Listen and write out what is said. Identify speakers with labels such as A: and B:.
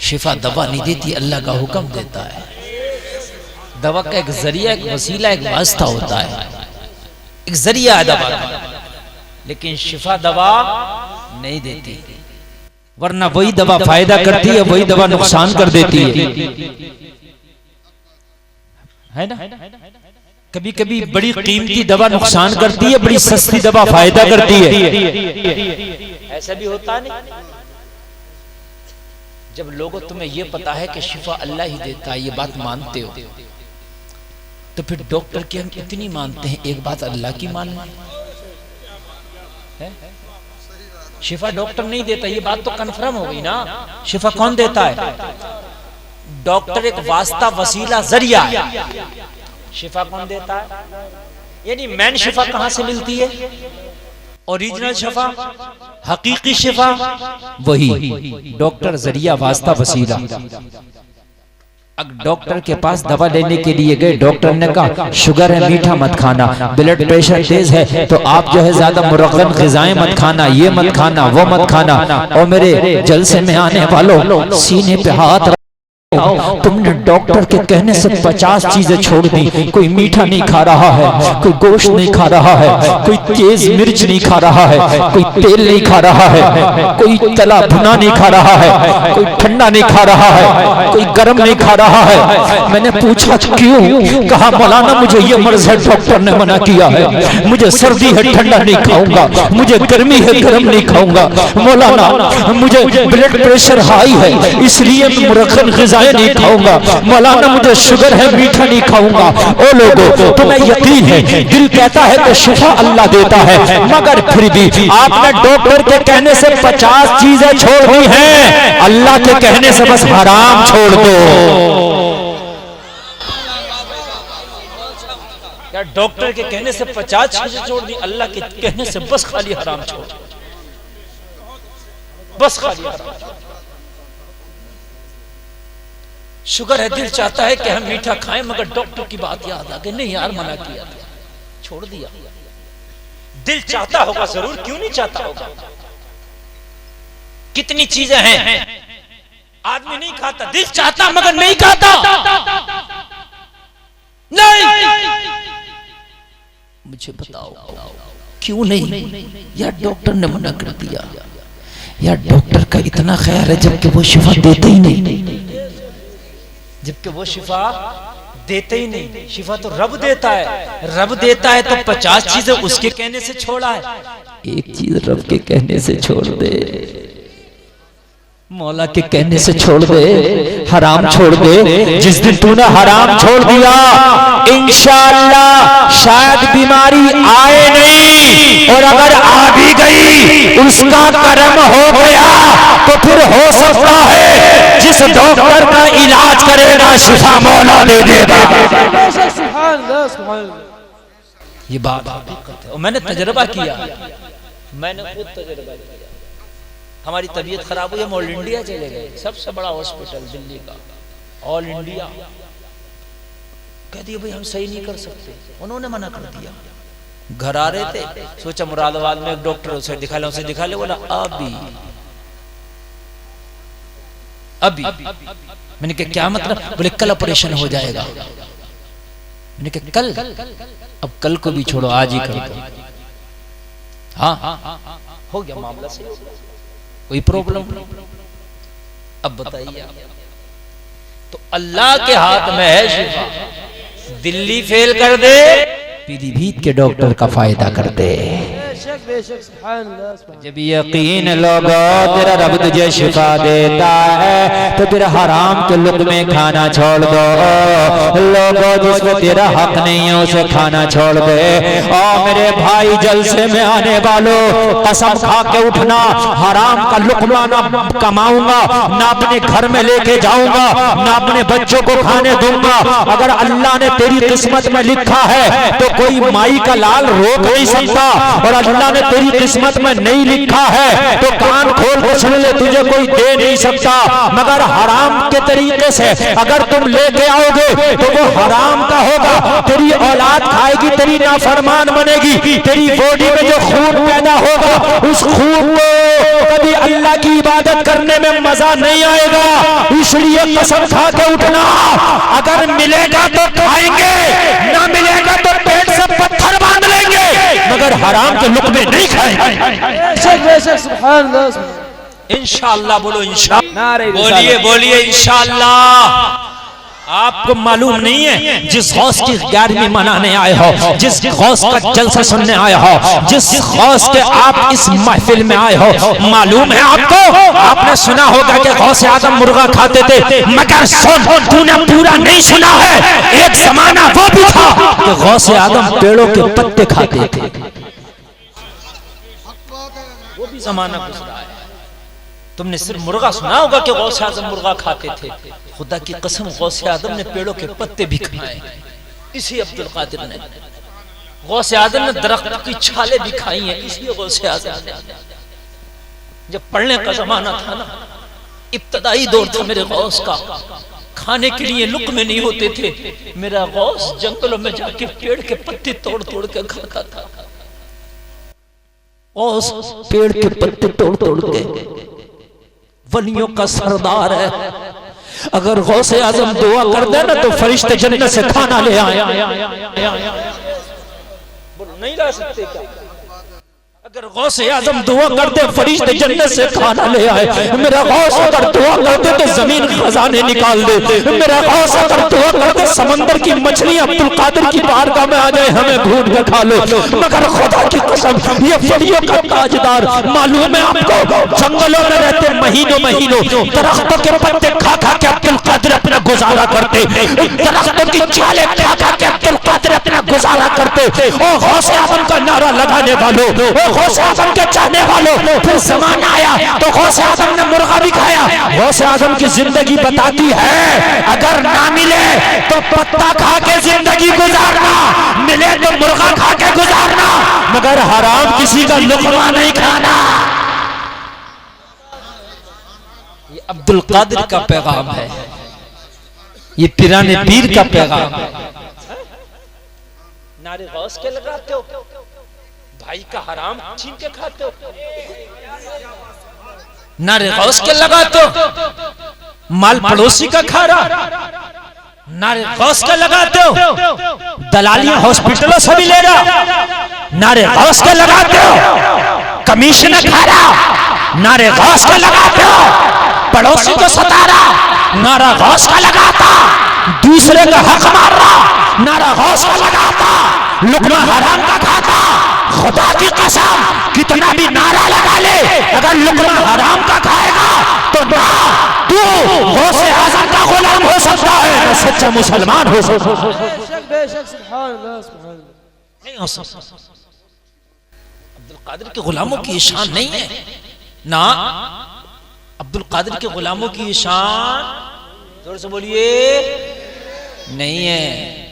A: शिफा दवा नहीं देती, अल्लाह का हुक्म देता है। दवा का एक जरिया, एक वसीला, एक वास्ता होता है, एक जरिया है दवा का, लेकिन शिफा दवा नहीं देती। वरना वही दवा फायदा करती है, वही दवा नुकसान कर देती है ना। कभी कभी बड़ी कीमती दवा नुकसान करती है, बड़ी सस्ती दवा फायदा करती है। ऐसा भी होता नहीं। जब लोगों तुम्हें यह पता है कि शिफा अल्लाह ही देता है, ये बात मानते हो, तो फिर डॉक्टर की हम इतनी मानते हैं, एक बात अल्लाह की मानना है। शिफा डॉक्टर नहीं देता, ये बात तो कन्फर्म हो गई ना। शिफा कौन देता है? डॉक्टर एक वास्ता, वसीला, जरिया है। शिफा कौन देता है? यानी मैन शिफा कहां से मिलती है? ओरिजिनल शिफा, हकीकी शिफा वही डॉक्टर, जरिया, वास्ता, वसीला। अब डॉक्टर के पास दवा लेने के लिए गए, डॉक्टर ने कहा शुगर है, मीठा मत खाना, ब्लड प्रेशर तेज है, तो आप जो है ज्यादा मुरक्कब ग़िज़ाएं मत खाना, ये मत खाना, वो मत खाना। और मेरे जलसे में आने वालों, सीने पे हाथ, तुमने डॉक्टर के कहने से 50 चीजें छोड़ दी। कोई मीठा नहीं खा रहा है, कोई गोश्त नहीं खा रहा है, कोई तेज मिर्च नहीं खा रहा है, कोई तेल नहीं खा रहा है, कोई तला भुना नहीं खा रहा है, कोई ठंडा नहीं खा रहा है, कोई गर्म नहीं खा रहा है। मैंने पूछा क्यों? कहा मौलाना मुझे ये मर्ज है, डॉक्टर ने मना किया है, मुझे सर्दी है, ठंडा नहीं खाऊंगा, मुझे गर्मी है, गर्म नहीं खाऊंगा, मौलाना मुझे ब्लड प्रेशर हाई है, इसलिए मुरक्कब ग़िज़ाएं नहीं खाऊंगा, मौलाना मुझे शुगर है, मीठा नहीं खाऊंगा। ओ लोगों, तुम्हें यकीन है दिल कहता है कि शिफा अल्लाह देता है, मगर फिर भी आपने डॉक्टर के कहने से 50 चीजें छोड़ दी हैं, अल्लाह के कहने से बस हराम छोड़ दो। क्या डॉक्टर के कहने से 50 चीजें छोड़ दी, अल्लाह के कहने से बस खाली हराम छोड़, बस खाली हराम। शुगर है, दिल चाहता है कि हम मीठा खाएं, मगर डॉक्टर की बात याद आ गई, नहीं यार मना किया था, छोड़ दिया। दिल चाहता होगा जरूर, क्यों नहीं चाहता होगा? कितनी चीजें हैं आदमी नहीं खाता, दिल चाहता मगर नहीं खाता। नहीं, मुझे बताओ क्यों नहीं? यार डॉक्टर ने मना कर दिया, यार डॉक्टर का इतना ख्याल है, जबकि वो शिफा देते ही नहीं, जबकि वो शिफा देते ही नहीं। शिफा तो रब देता है, रब देता है तो 50 चीजें उसके कहने से छोड़ा है, एक चीज रब के कहने से छोड़ दे, मौला के कहने से छोड़ दे, हराम छोड़ दे। जिस दिन तूने हराम छोड़ दिया, इंशाअल्लाह शायद बीमारी आए नहीं, और अगर आ भी गई उसका करम हो गया तो फिर हो सकता है जिस डॉक्टर का इलाज करेगा शिफा मौला दे देगा। ये बात हकीकत है, और मैंने तजर्बा किया, मैंने खुद तजर्बा किया। हमारी तबीयत खराब हुई, हम ऑल इंडिया चले गए, सबसे बड़ा हॉस्पिटल दिल्ली का, ऑल इंडिया। कह दिया भाई हम सही नहीं कर सकते, उन्होंने मना कर दिया। घर आ रहे थे, सोचा मुरादाबाद में एक डॉक्टर, उसे दिखा ले, उसे दिखा ले, बोला अभी अभी। मैंने कहा क्या मतलब? बोले कल ऑपरेशन हो जाएगा। मैंने कहा कल? अब कल को भी छोड़ो, आज ही कर दो। हाँ हो गया मामला से, कोई प्रॉब्लम नहीं। अब बताइए, तो अल्लाह के हाथ में है शिफा। दिल्ली फेल कर दे, पीलीभीत के डॉक्टर का फायदा कर दे। जब यकीन लोगों तेरा रब तुझे शिफा देता है, तो फिर हराम के लुक़मे खाना छोड़ दो। लोगों जिसको तेरा हक नहीं है उसे खाना छोड़ दे। और मेरे भाई जलसे में आने वालों, कसम खा के उठना, हराम का लुक़मा ना कमाऊंगा, ना अपने घर में लेके जाऊंगा, ना अपने बच्चों को खाने दूंगा। अगर अल्लाह ने तेरी किस्मत में लिखा है तो कोई माई का लाल रोक नहीं सकता, और अल्लाह
B: ने तेरी किस्मत में नहीं लिखा है तो कान खोल के सुन ले, तुझे कोई दे नहीं सकता, मगर हराम के तरीके से अगर तुम लेके आओगे तो वो हराम का होगा। तेरी औलाद खाएगी, तेरी नाफरमान बनेगी, तेरी बॉडी में जो खून पैदा होगा उस खून को कभी अल्लाह की इबादत करने में मजा नहीं आएगा। इसलिए कसम खा के उठना, अगर मिलेगा तो खाएंगे, ना मिलेगा तो पेट से पत्थर बांध लेंगे, मगर हराम के लुक़मे नहीं खाएंगे।
C: सुभान अल्लाह।
A: इंशाअल्लाह बोलो, इंशाअल्लाह बोलिए, बोलिए इंशाअल्लाह। आपको मालूम नहीं है जिस गौस की 11वीं मनाने आए हो, जिस गौस का जलसा सुनने आए हो, जिस गौस के आप इस महफिल में आए हो, मालूम है आपको? आपने सुना होगा कि गौस आजम मुर्गा खाते थे, मगर सुन, तूने पूरा नहीं सुना है। एक जमाना वो भी था कि गौस आजम पेड़ों के पत्ते खाते थे, वो भी जमाना गुजरा है। तुमने सिर्फ मुर्गा सुना होगा कि गौस आजम मुर्गा खाते थे, खुदा की कसम गौस आजम ने पेड़ों के पत्ते भी खाए। इसी अब्दुल कादिर ने, गौस आजम ने दरख्त की छाले भी खाई हैं, इसी गौस आजम ने। जब पढ़ने का जमाना था ना, इब्तदाई दौर था मेरे गौस का, खाने के लिए लुक़मे नहीं होते थे, मेरा गौस जंगलों में जाके पेड़ के पत्ते तोड़ तोड़ के खाता था। गौस पेड़ के पत्ते तोड़ तोड़ के वलियों का सरदार है। अगर गौसे आजम दुआ कर दे ना तो फरिश्ते जन्नत से खाना ले आए। नहीं ला सकते क्या? अगर गौसे आजम दुआ करते फरिश्ते जन्नत से खाना ले आए। मेरा गौस अगर दुआ करते तो जमीन खजाने निकाल दे। मेरा गौस अगर दुआ करते समंदर की मछलियां अब्दुल कादिर की बारगाह में आ जाए, हमें ढूंढ कर खा लो। मगर खुदा की कसम, ये वलियों का ताजदार, मालूम है आपको, जंगलों में रहते महीनों महीनों दरख्तों के पत्ते खा खा के अब्दुल कादिर अपना गुजारा करते, दरख्तों की छाले खा खा के अब्दुल कादिर अपना गुजारा करते। ओ गौसे आजम का नारा लगाने वालों, गौसे आजम के चाहने वालों, फिर ज़माना आया तो गौसे आजम ने मुर्गा भी खाया। गौसे आजम की जिंदगी बताती है, अगर ना मिले तो पत्ता खा के जिंदगी गुजारना, मिले तो मुर्गा खा के गुजारना, मगर हराम किसी का लुक़मा नहीं खाना। ये अब्दुल कादिर का पैगाम है, ये पिराने पीर का पैगाम है। नारे गौस के लगाते हो, भाई का हराम छीन के खाते हो, नारे गौस के लगाते हो, माल पड़ोसी का खा रहा, नारे गौस के लगाते हो, दलालियां हॉस्पिटलों से भी ले रहा, नारे गौस के लगाते हो, कमीशन खा रहा, नारे गौस के लगाते हो, पड़ोसी को सता रहा, नारा गौस का लगाता, दूसरे का हक मार रहा, नारा गौस का लगाता, लुक़मा हराम का खाता। खुदा की कसम, कितना भी नारा लगा ले, अगर लुक़मा हराम का खाएगा तो ना तू गौसे आज़म का गुलाम हो सकता है, ना सच्चा मुसलमान हो सकता है।
C: बेशक सुभान अल्लाह, सुभान अल्लाह।
A: नहीं हो सकता। अब्दुल कादिर के गुलामों की शान नहीं है ना, अब्दुल कादिर के गुलामों की शान, जोर से बोलिए, नहीं है।